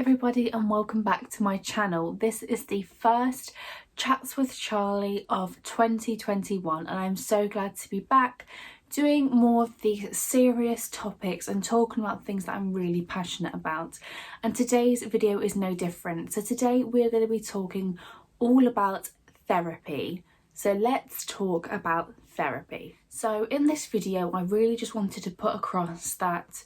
everybody and welcome back to my channel. This is the first Chats with Charlie of 2021 and I'm so glad to be back doing more of these serious topics and talking about things that I'm really passionate about. And today's video is no different. So today we're going to be talking all about therapy. So let's talk about therapy. So in this video I really just wanted to put across that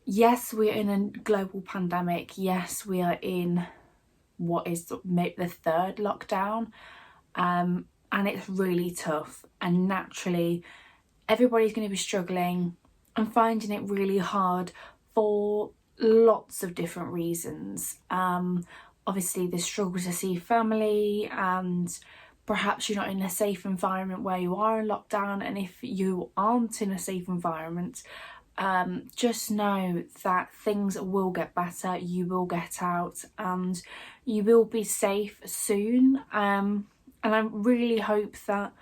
yes, we are in a global pandemic. Yes, we are in what is the third lockdown, and it's really tough. And naturally, everybody's going to be struggling and finding it really hard for lots of different reasons. Obviously, the struggle to see family, and perhaps you're not in a safe environment where you are in lockdown. And if you aren't in a safe environment, just know that things will get better, you will get out and you will be safe soon, and I really hope that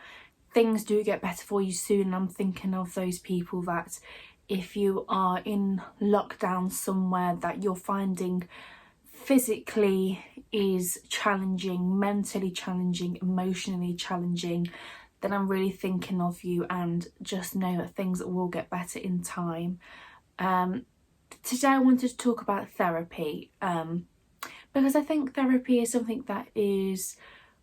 things do get better for you soon. I'm thinking of those people that if you are in lockdown somewhere that you're finding physically is challenging, mentally challenging, emotionally challenging, then I'm really thinking of you, and just know that things will get better in time. Today I wanted to talk about therapy, because I think therapy is something that is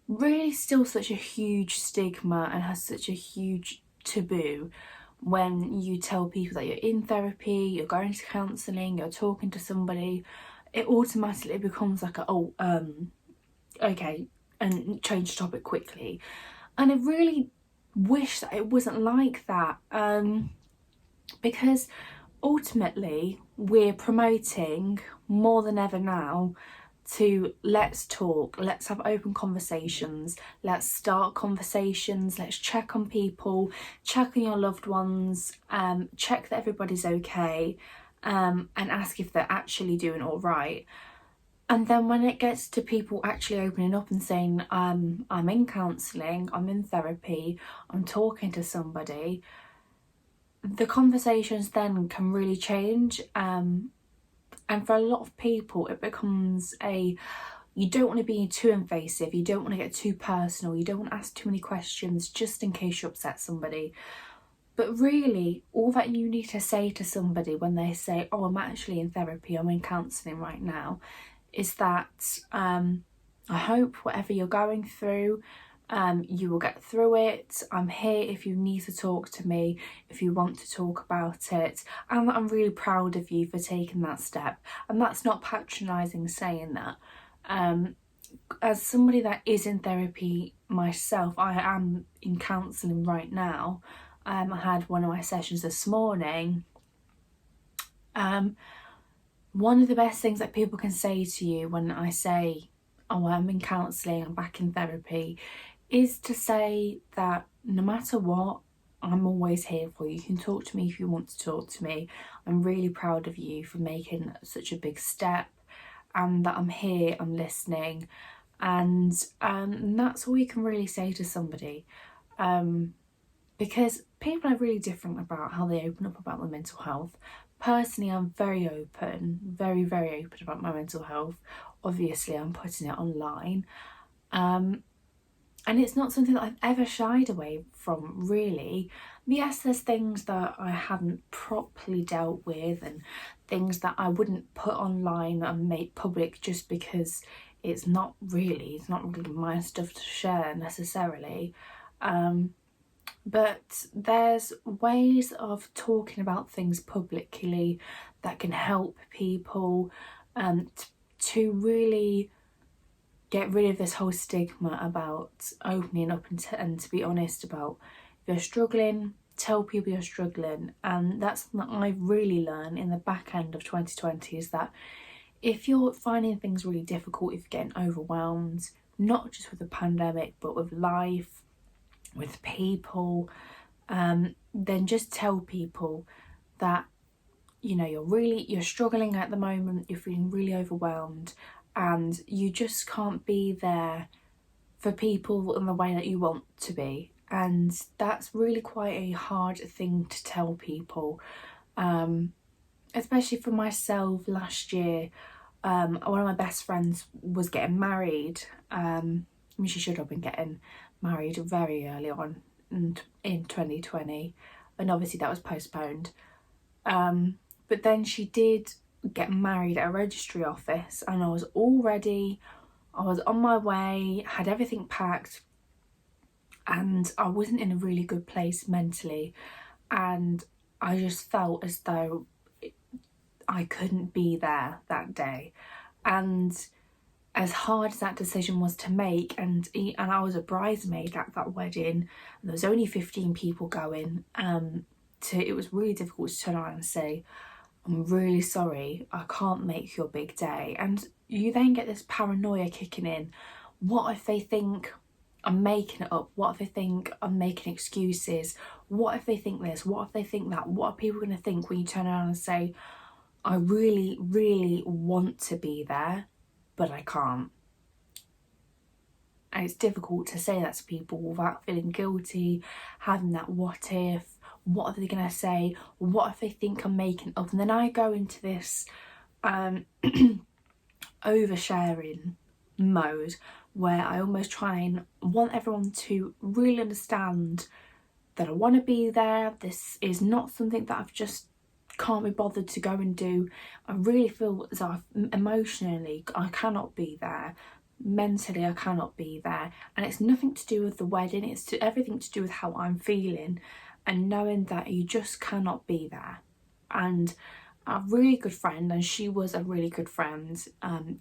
really still such a huge stigma and has such a huge taboo. When you tell people that you're in therapy, you're going to counselling, you're talking to somebody, it automatically becomes like okay, and change the topic quickly. And I really wish that it wasn't like that, because ultimately we're promoting more than ever now to let's talk, let's have open conversations, let's start conversations, let's check on people, check on your loved ones, check that everybody's okay, and ask if they're actually doing all right. And then when it gets to people actually opening up and saying, I'm in counselling, I'm in therapy, I'm talking to somebody, the conversations then can really change. And for a lot of people, it becomes you don't want to be too invasive, you don't want to get too personal, you don't want to ask too many questions just in case you upset somebody. But really, all that you need to say to somebody when they say, oh, I'm actually in therapy, I'm in counselling right now, is that I hope whatever you're going through, you will get through it. I'm here if you need to talk to me, if you want to talk about it, and I'm really proud of you for taking that step. And that's not patronising saying that. As somebody that is in therapy myself, I am in counselling right now. I had one of my sessions this morning. One of the best things that people can say to you when I say, oh, I'm in counselling, I'm back in therapy, is to say that no matter what, I'm always here for you. You can talk to me if you want to talk to me. I'm really proud of you for making such a big step, and that I'm here, I'm listening, and that's all you can really say to somebody, because people are really different about how they open up about their mental health. Personally, I'm very open, very, very open about my mental health. Obviously, I'm putting it online. And it's not something that I've ever shied away from, really. Yes, there's things that I hadn't properly dealt with and things that I wouldn't put online and make public just because it's not really my stuff to share necessarily. But there's ways of talking about things publicly that can help people to really get rid of this whole stigma about opening up and to be honest about if you're struggling, tell people you're struggling. And that's something that I've really learned in the back end of 2020, is that if you're finding things really difficult, if you're getting overwhelmed, not just with the pandemic but with life, with people, then just tell people that, you know, you're struggling at the moment, you're feeling really overwhelmed, and you just can't be there for people in the way that you want to be. And that's really quite a hard thing to tell people, especially for myself. Last year one of my best friends was getting married. I mean, she should have been getting married very early on in 2020, and obviously that was postponed. But then she did get married at a registry office, and I was all ready. I was on my way, had everything packed, and I wasn't in a really good place mentally, and I just felt as though I couldn't be there that day. And as hard as that decision was to make, and I was a bridesmaid at that wedding, and there was only 15 people going, it was really difficult to turn around and say, I'm really sorry, I can't make your big day. And you then get this paranoia kicking in. What if they think I'm making it up? What if they think I'm making excuses? What if they think this? What if they think that? What are people going to think when you turn around and say, I really, really want to be there, but I can't? And it's difficult to say that to people without feeling guilty, having that what if. What are they going to say? What if they think I'm making it up? And then I go into this oversharing mode where I almost try and want everyone to really understand that I want to be there. This is not something that I've just can't be bothered to go and do. I really feel as though emotionally I cannot be there. Mentally I cannot be there. And it's nothing to do with the wedding. It's everything to do with how I'm feeling, and knowing that you just cannot be there. And a really good friend, and she was a really good friend,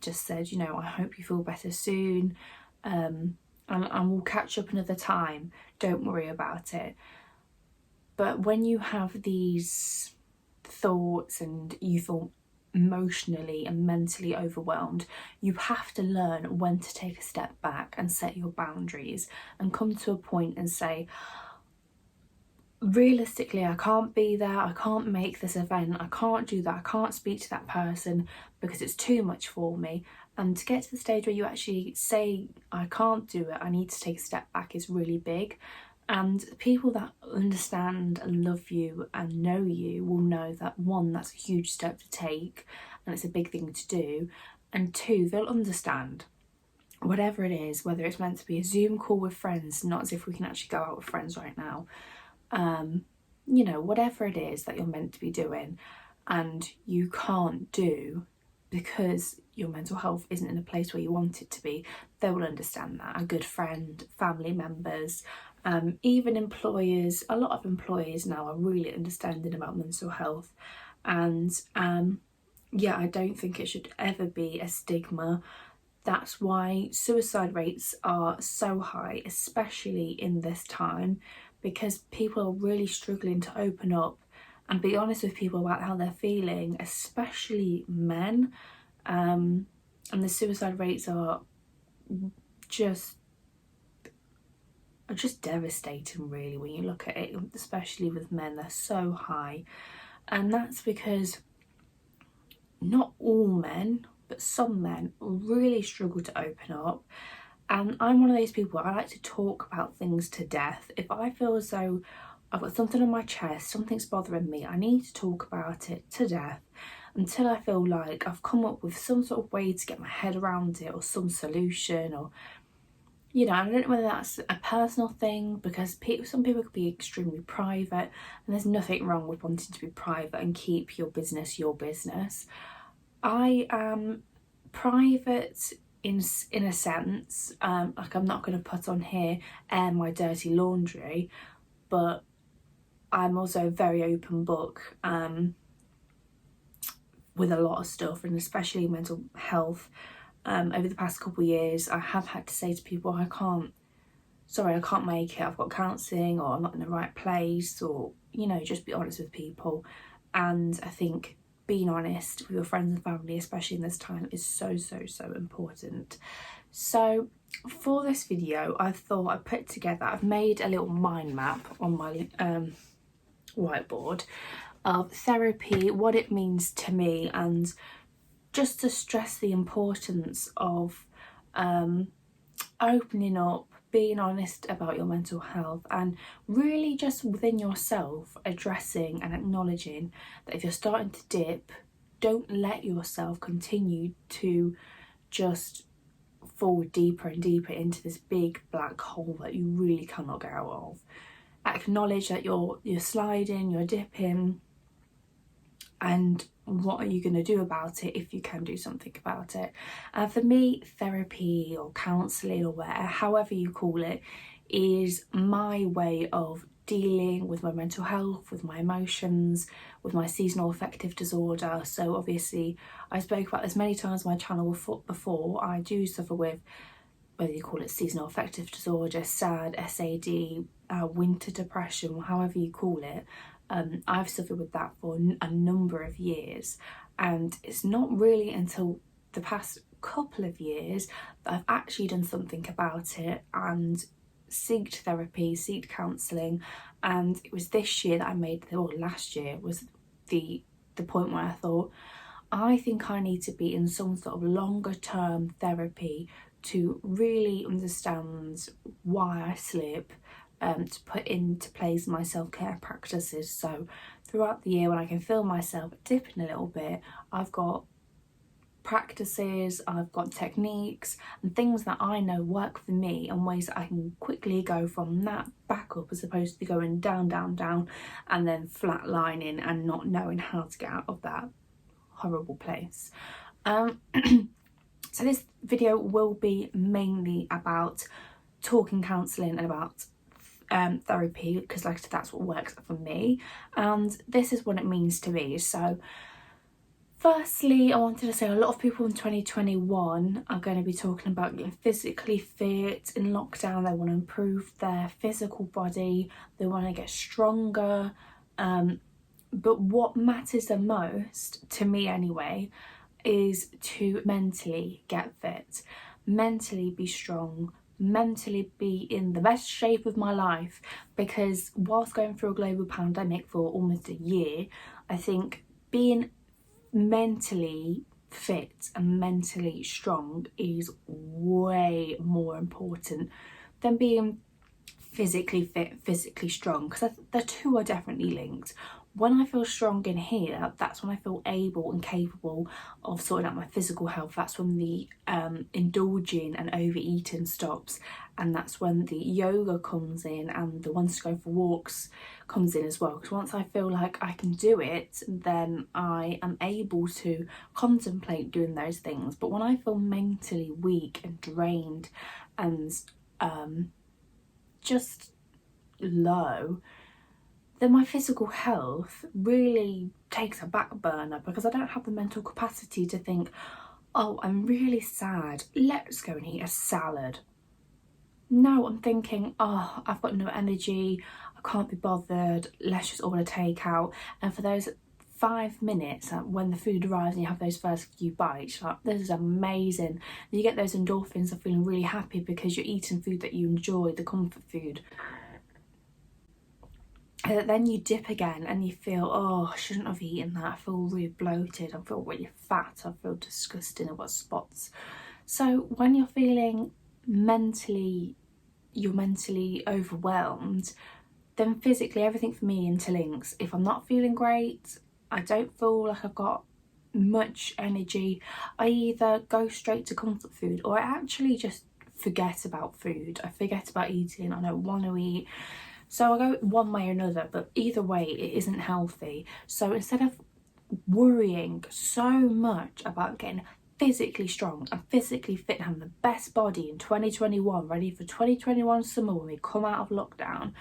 just said, you know, I hope you feel better soon, and we'll catch up another time, don't worry about it. But when you have these thoughts and you feel emotionally and mentally overwhelmed, you have to learn when to take a step back and set your boundaries and come to a point and say, realistically, I can't be there, I can't make this event, I can't do that, I can't speak to that person because it's too much for me. And to get to the stage where you actually say, I can't do it, I need to take a step back, is really big. And people that understand and love you and know you will know that, one, that's a huge step to take and it's a big thing to do, and two, they'll understand whatever it is, whether it's meant to be a Zoom call with friends, not as if we can actually go out with friends right now, you know, whatever it is that you're meant to be doing and you can't do because your mental health isn't in a place where you want it to be, they will understand that. A good friend, family members, even employers. A lot of employers now are really understanding about mental health, and yeah, I don't think it should ever be a stigma. That's why suicide rates are so high, especially in this time, because people are really struggling to open up and be honest with people about how they're feeling, especially men. And the suicide rates are just devastating, really, when you look at it, especially with men. They're so high, and that's because not all men, but some men really struggle to open up. And I'm one of those people, I like to talk about things to death. If I feel as though I've got something on my chest, something's bothering me, I need to talk about it to death until I feel like I've come up with some sort of way to get my head around it, or some solution, or, you know, I don't know whether that's a personal thing, because some people could be extremely private, and there's nothing wrong with wanting to be private and keep your business your business. I am private in a sense, like I'm not going to put on here air my dirty laundry, but I'm also a very open book with a lot of stuff, and especially mental health. Over the past couple of years, I have had to say to people, I can't make it, I've got counselling, or I'm not in the right place, or, you know, just be honest with people. And I think being honest with your friends and family, especially in this time, is so important. So for this video, I thought I've made a little mind map on my whiteboard of therapy, what it means to me, and just to stress the importance of opening up, being honest about your mental health, and really just within yourself addressing and acknowledging that if you're starting to dip, don't let yourself continue to just fall deeper and deeper into this big black hole that you really cannot get out of. Acknowledge that you're sliding, you're dipping, and what are you going to do about it if you can do something about it? And for me, therapy or counselling or whatever, however you call it, is my way of dealing with my mental health, with my emotions, with my seasonal affective disorder. So obviously, I spoke about this many times on my channel before. I do suffer with, whether you call it seasonal affective disorder, SAD, SAD, winter depression, however you call it. I've suffered with that for a number of years, and it's not really until the past couple of years that I've actually done something about it and sought therapy, sought counselling. And it was this year that I made, or last year was the point where I thought, I think I need to be in some sort of longer term therapy to really understand why I slip, to put into place my self-care practices. So throughout the year, when I can feel myself dipping a little bit, I've got practices, I've got techniques and things that I know work for me, and ways that I can quickly go from that back up, as opposed to going down, down, down, and then flatlining and not knowing how to get out of that horrible place. So this video will be mainly about talking counselling and about therapy, because like I said, that's what works for me, and this is what it means to me. So firstly, I wanted to say a lot of people in 2021 are going to be talking about getting physically fit in lockdown. They want to improve their physical body, they want to get stronger, but what matters the most, to me anyway, is to mentally get fit, mentally be strong, mentally be in the best shape of my life. Because whilst going through a global pandemic for almost a year, I think being mentally fit and mentally strong is way more important than being physically fit, physically strong, because the two are definitely linked. When I feel strong in here, that's when I feel able and capable of sorting out my physical health. That's when the indulging and overeating stops, and that's when the yoga comes in and the wants to go for walks comes in as well. Because once I feel like I can do it, then I am able to contemplate doing those things. But when I feel mentally weak and drained and just low, then my physical health really takes a back burner, because I don't have the mental capacity to think, oh, I'm really sad, let's go and eat a salad. No, I'm thinking, oh, I've got no energy, I can't be bothered, let's just order takeout. And for those 5 minutes when the food arrives and you have those first few bites, like, this is amazing. You get those endorphins of feeling really happy because you're eating food that you enjoy, the comfort food. And then you dip again and you feel, oh, I shouldn't have eaten that, I feel really bloated, I feel really fat, I feel disgusting, I've got spots. So when you're feeling you're mentally overwhelmed, then physically everything for me interlinks. If I'm not feeling great, I don't feel like I've got much energy, I either go straight to comfort food, or I actually just forget about food. I forget about eating, I don't want to eat. So I go one way or another, but either way it isn't healthy. So instead of worrying so much about getting physically strong and physically fit and having the best body in 2021, ready for 2021 summer when we come out of lockdown,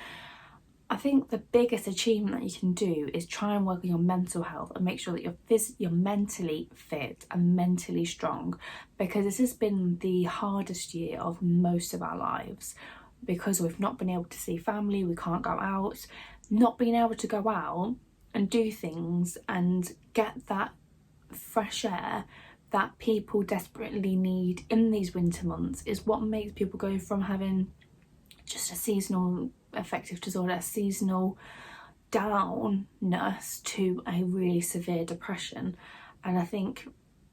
I think the biggest achievement that you can do is try and work on your mental health and make sure that you're mentally fit and mentally strong, because this has been the hardest year of most of our lives, because we've not been able to see family, we can't go out. Not being able to go out and do things and get that fresh air that people desperately need in these winter months is what makes people go from having just a seasonal affective disorder, a seasonal downness, to a really severe depression. And I think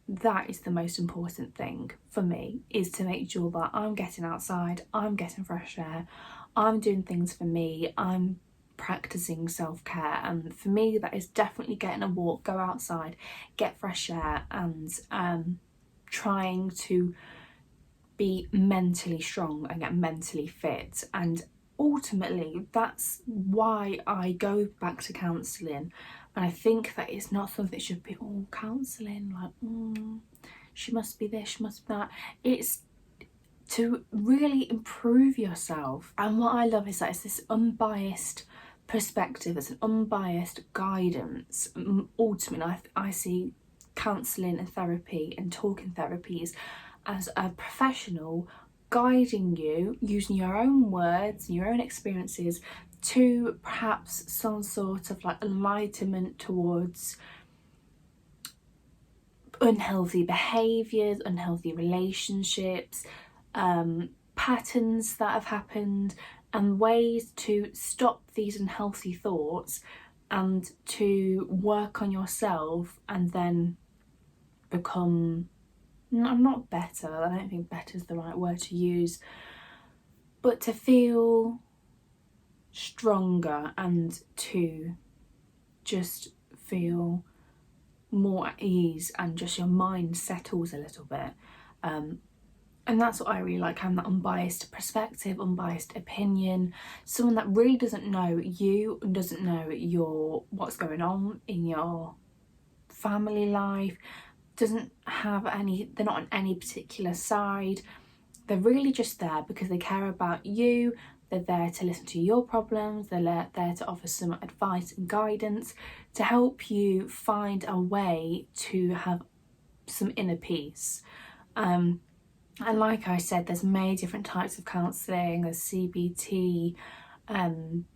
that is the most important thing for me, is to make sure that I'm getting outside, I'm getting fresh air, I'm doing things for me, I'm practicing self-care. And for me, that is definitely getting a walk, go outside, get fresh air, and trying to be mentally strong and get mentally fit. And ultimately, that's why I go back to counselling. And I think that it's not something that should be all counselling, like she must be this, she must be that. It's to really improve yourself. And what I love is that it's this unbiased perspective, it's an unbiased guidance. Ultimately, I see counselling and therapy and talking therapies as a professional guiding you using your own words and your own experiences to perhaps some sort of like enlightenment towards unhealthy behaviours, unhealthy relationships, patterns that have happened, and ways to stop these unhealthy thoughts and to work on yourself and then become, I'm not better, I don't think better is the right word to use, but to feel stronger and to just feel more at ease, and just your mind settles a little bit. And that's what I really like, having that unbiased perspective, unbiased opinion, someone that really doesn't know you and doesn't know what's going on in your family life, doesn't have any, they're not on any particular side. They're really just there because they care about you. They're there to listen to your problems. They're there to offer some advice and guidance to help you find a way to have some inner peace. And like I said, there's many different types of counselling. There's CBT,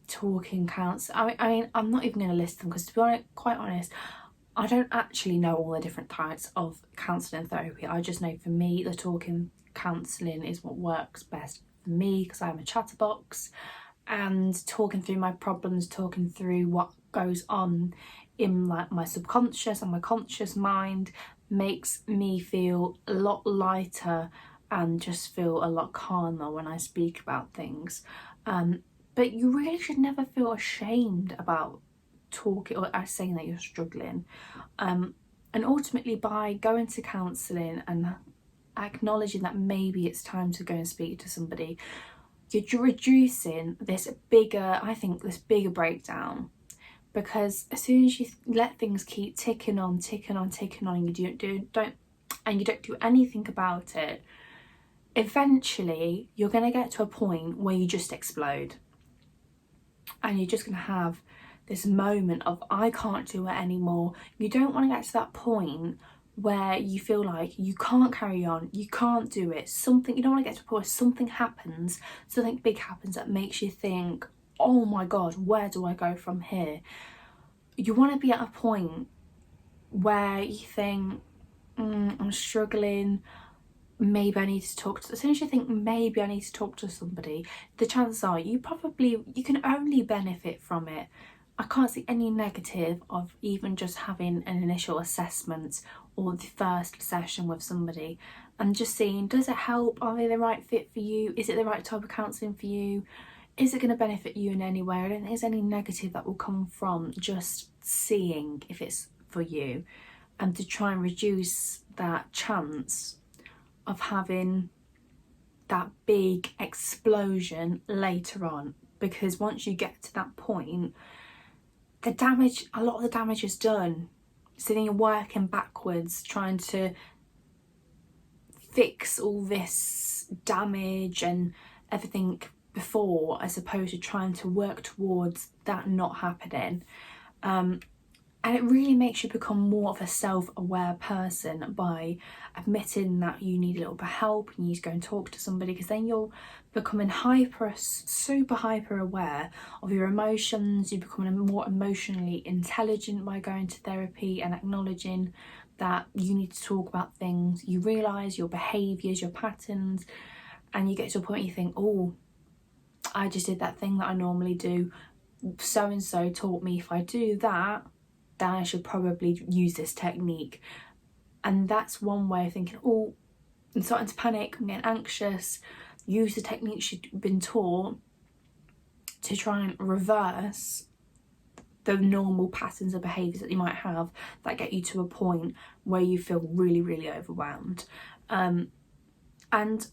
talking counselling. I mean, I'm not even going to list them because, to be quite honest, I don't actually know all the different types of counselling and therapy. I just know, for me, the talking counselling is what works best for me because I'm a chatterbox, and talking through my problems, talking through what goes on in like my subconscious and my conscious mind makes me feel a lot lighter and just feel a lot calmer when I speak about things. But you really should never feel ashamed about talking or saying that you're struggling. And ultimately, by going to counselling and acknowledging that maybe it's time to go and speak to somebody, you're reducing this bigger breakdown. Because as soon as you let things keep ticking on, and you don't do anything about it, eventually you're going to get to a point where you just explode, and you're just going to have this moment of, I can't do it anymore. You don't want to get to that point where you feel like you can't carry on, you can't do it. You don't want to get to a point where something happens, something big happens that makes you think, oh my god, where do I go from here? You want to be at a point where you think, I'm struggling, maybe I need to talk to, as soon as you think maybe I need to talk to somebody, the chances are you can only benefit from it. I can't see any negative of even just having an initial assessment or the first session with somebody and just seeing, does it help? Are they the right fit for you? Is it the right type of counselling for you? Is it going to benefit you in any way? I don't think there's any negative that will come from just seeing if it's for you, and to try and reduce that chance of having that big explosion later on. Because once you get to that point, a lot of the damage is done. So then you're working backwards, trying to fix all this damage and everything before, as opposed to trying to work towards that not happening. And it really makes you become more of a self-aware person by admitting that you need a little bit of help, you need to go and talk to somebody, because then you're becoming super hyper aware of your emotions. You're becoming more emotionally intelligent by going to therapy and acknowledging that you need to talk about things. You realise your behaviours, your patterns, and you get to a point where you think, oh, I just did that thing that I normally do. So-and-so taught me if I do that, then I should probably use this technique. And that's one way of thinking, oh, I'm starting to panic, I'm getting anxious, use the techniques you've been taught, to try and reverse the normal patterns of behaviours that you might have that get you to a point where you feel really, really overwhelmed. And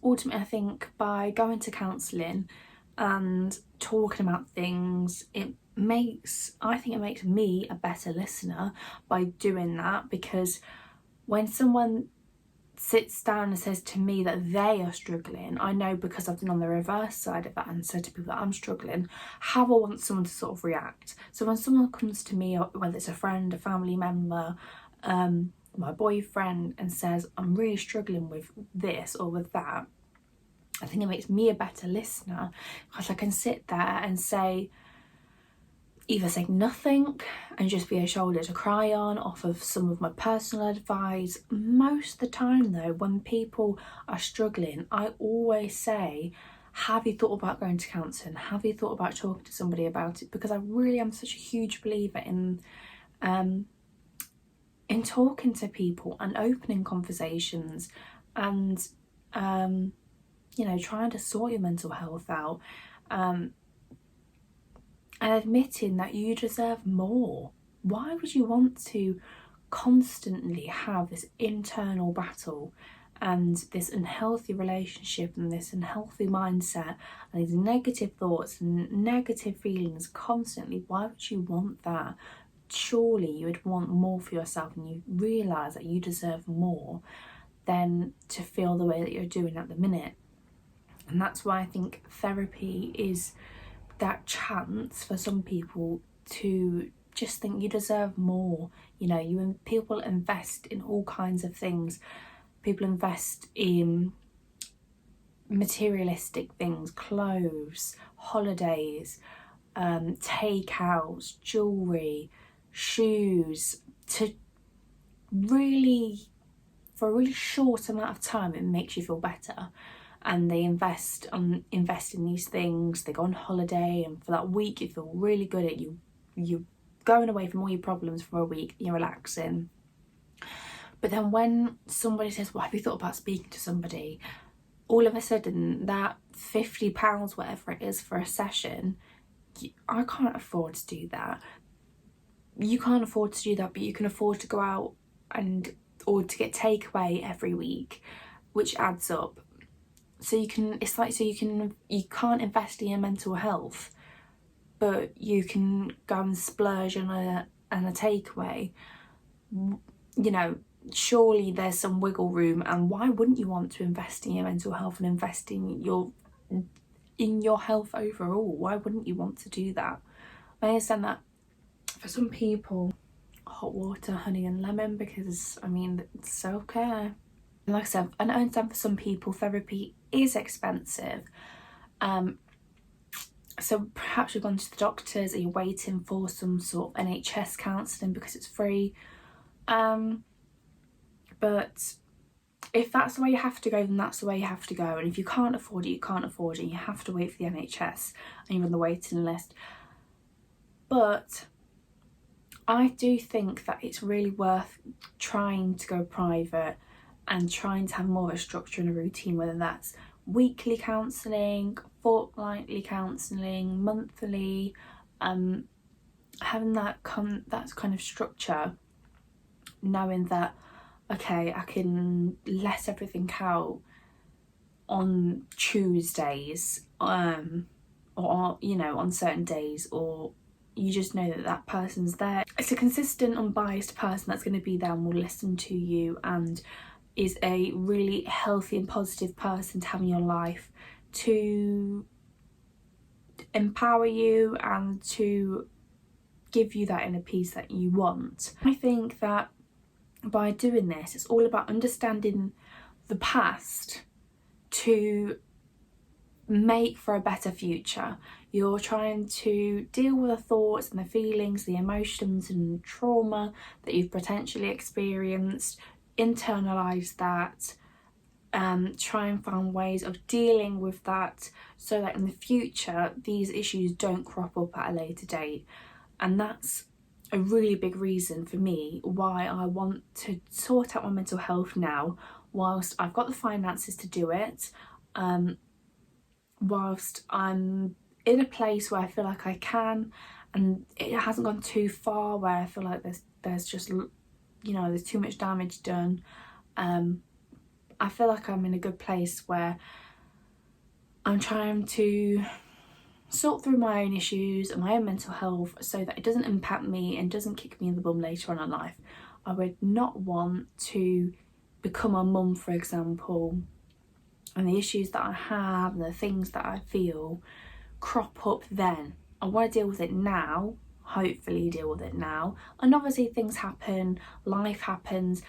ultimately, I think by going to counselling and talking about things, I think it makes me a better listener by doing that, because when someone sits down and says to me that they are struggling, I know, because I've been on the reverse side of that and said to people that I'm struggling, how I want someone to sort of react. So when someone comes to me, whether it's a friend, a family member, my boyfriend, and says I'm really struggling with this or with that, I think it makes me a better listener, because I can sit there and either say nothing and just be a shoulder to cry on off of some of my personal advice. Most of the time though, when people are struggling, I always say, have you thought about going to counselling? Have you thought about talking to somebody about it? Because I really am such a huge believer in talking to people and opening conversations and you know, trying to sort your mental health out, and admitting that you deserve more. Why would you want to constantly have this internal battle and this unhealthy relationship and this unhealthy mindset and these negative thoughts and negative feelings constantly? Why would you want that? Surely you would want more for yourself, and you realise that you deserve more than to feel the way that you're doing at the minute. And that's why I think therapy is that chance for some people to just think you deserve more. You know, people invest in all kinds of things. People invest in materialistic things, clothes, holidays, takeouts, jewellery, shoes, to really, for a really short amount of time, it makes you feel better. And they invest in these things. They go on holiday, and for that week you feel really good at you're going away from all your problems for a week, you're relaxing. But then when somebody says, well, have you thought about speaking to somebody? All of a sudden that £50, whatever it is for a session, I can't afford to do that. You can't afford to do that, but you can afford to go out or to get takeaway every week, which adds up. So you can't invest in your mental health, but you can go and splurge on a takeaway. You know, surely there's some wiggle room, and why wouldn't you want to invest in your mental health and invest in your health overall? Why wouldn't you want to do that? I understand that for some people, hot water, honey and lemon, because I mean, it's self-care. Like I said, I understand for some people therapy is expensive. So perhaps you've gone to the doctors and you're waiting for some sort of NHS counselling because it's free. But if that's the way you have to go, then that's the way you have to go. And if you can't afford it, you can't afford it. You have to wait for the NHS and you're on the waiting list. But I do think that it's really worth trying to go private and trying to have more of a structure and a routine, whether that's weekly counselling, fortnightly counselling, monthly, having that kind of structure, knowing that, okay, I can let everything out on Tuesdays, or you know, on certain days, or you just know that that person's there. It's a consistent, unbiased person that's going to be there and will listen to you and is a really healthy and positive person to have in your life, to empower you and to give you that inner peace that you want. I think that by doing this, it's all about understanding the past to make for a better future. You're trying to deal with the thoughts and the feelings, the emotions and trauma that you've potentially experienced, internalize that, try and find ways of dealing with that so that in the future these issues don't crop up at a later date. And that's a really big reason for me why I want to sort out my mental health now, whilst I've got the finances to do it, whilst I'm in a place where I feel like I can, and it hasn't gone too far where I feel like there's just, you know, there's too much damage done. I feel like I'm in a good place where I'm trying to sort through my own issues and my own mental health so that it doesn't impact me and doesn't kick me in the bum later on in life. I would not want to become a mum, for example, and the issues that I have and the things that I feel crop up then. I want to deal with it now, hopefully deal with it now. And obviously things happen, life happens.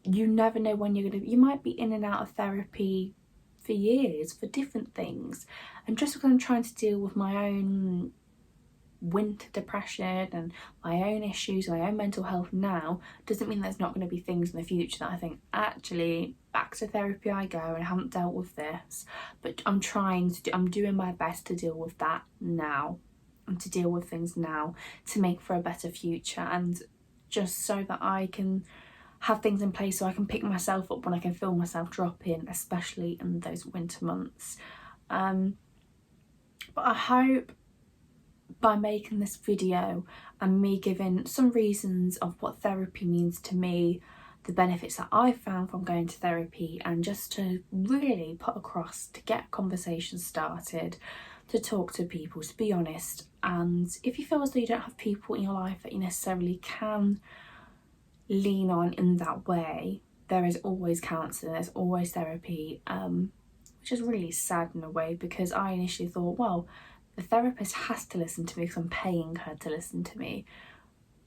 You never know when you might be in and out of therapy for years for different things. And just because I'm trying to deal with my own winter depression and my own issues, my own mental health now, doesn't mean there's not going to be things in the future that I think, actually, back to therapy I go, and I haven't dealt with this. But I'm doing my best to deal with that now, and to deal with things now to make for a better future, and just so that I can have things in place so I can pick myself up when I can feel myself dropping, especially in those winter months. But I hope by making this video and me giving some reasons of what therapy means to me, the benefits that I found from going to therapy, and just to really put across, to get conversations started, to talk to people, to be honest. And if you feel as though you don't have people in your life that you necessarily can lean on in that way, there is always counselling, there's always therapy, which is really sad in a way, because I initially thought, well, the therapist has to listen to me because I'm paying her to listen to me.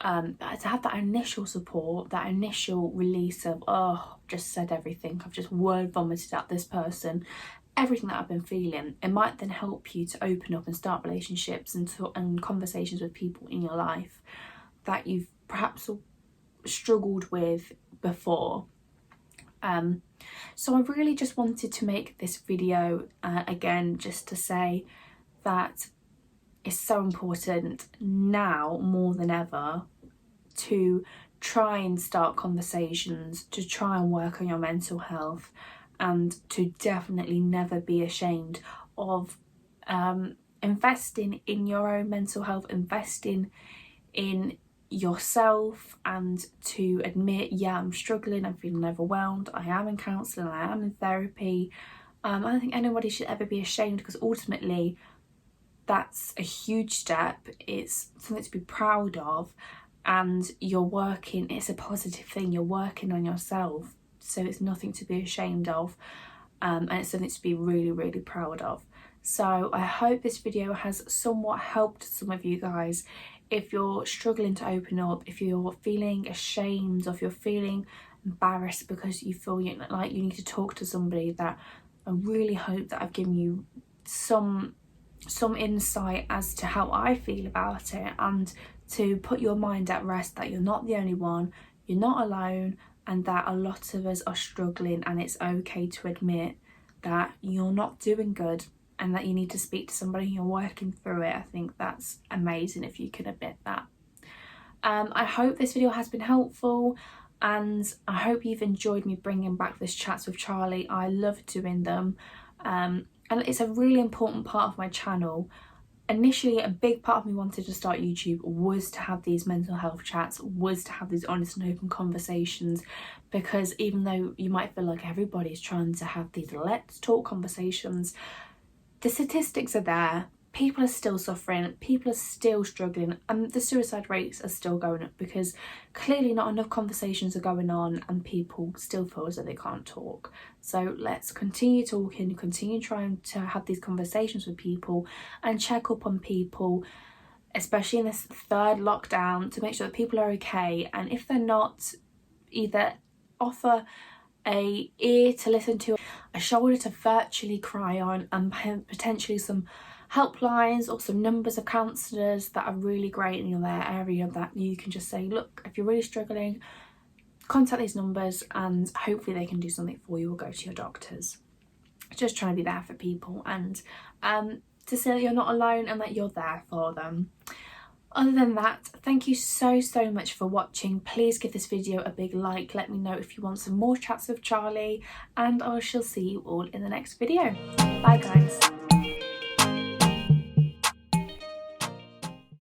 To have that initial support, that initial release of, oh, I've just said everything, I've just word vomited at this person, everything that I've been feeling, it might then help you to open up and start relationships and conversations with people in your life that you've perhaps struggled with before. So I really just wanted to make this video again, just to say that it's so important now more than ever to try and start conversations, to try and work on your mental health, and to definitely never be ashamed of investing in your own mental health, investing in yourself, and to admit, yeah, I'm struggling, I'm feeling overwhelmed, I am in counselling, I am in therapy. I don't think anybody should ever be ashamed, because ultimately that's a huge step, it's something to be proud of, and you're working, it's a positive thing, you're working on yourself, so it's nothing to be ashamed of, and it's something to be really, really proud of. So I hope this video has somewhat helped some of you guys. If you're struggling to open up, if you're feeling ashamed, or if you're feeling embarrassed because you feel like you need to talk to somebody, that I really hope that I've given you some insight as to how I feel about it, and to put your mind at rest that you're not the only one, you're not alone, and that a lot of us are struggling, and it's okay to admit that you're not doing good and that you need to speak to somebody, you're working through it. I think that's amazing if you can admit that. I hope this video has been helpful, and I hope you've enjoyed me bringing back this Chats with Charlie. I love doing them, and it's a really important part of my channel. Initially, a big part of me wanted to start YouTube was to have these mental health chats, was to have these honest and open conversations, because even though you might feel like everybody's trying to have these let's talk conversations, the statistics are there. People are still suffering, people are still struggling, and the suicide rates are still going up, because clearly not enough conversations are going on and people still feel as though they can't talk. So let's continue talking, continue trying to have these conversations with people and check up on people, especially in this third lockdown, to make sure that people are okay. And if they're not, either offer a ear to listen to, a shoulder to virtually cry on, and potentially some helplines or some numbers of counsellors that are really great in their area, that you can just say, look, if you're really struggling, contact these numbers and hopefully they can do something for you, or go to your doctors. Just trying to be there for people, and to say that you're not alone and that you're there for them. Other than that, thank you so much for watching. Please give this video a big like, let me know if you want some more Chats with Charlie, and I shall see you all in the next video. Bye guys.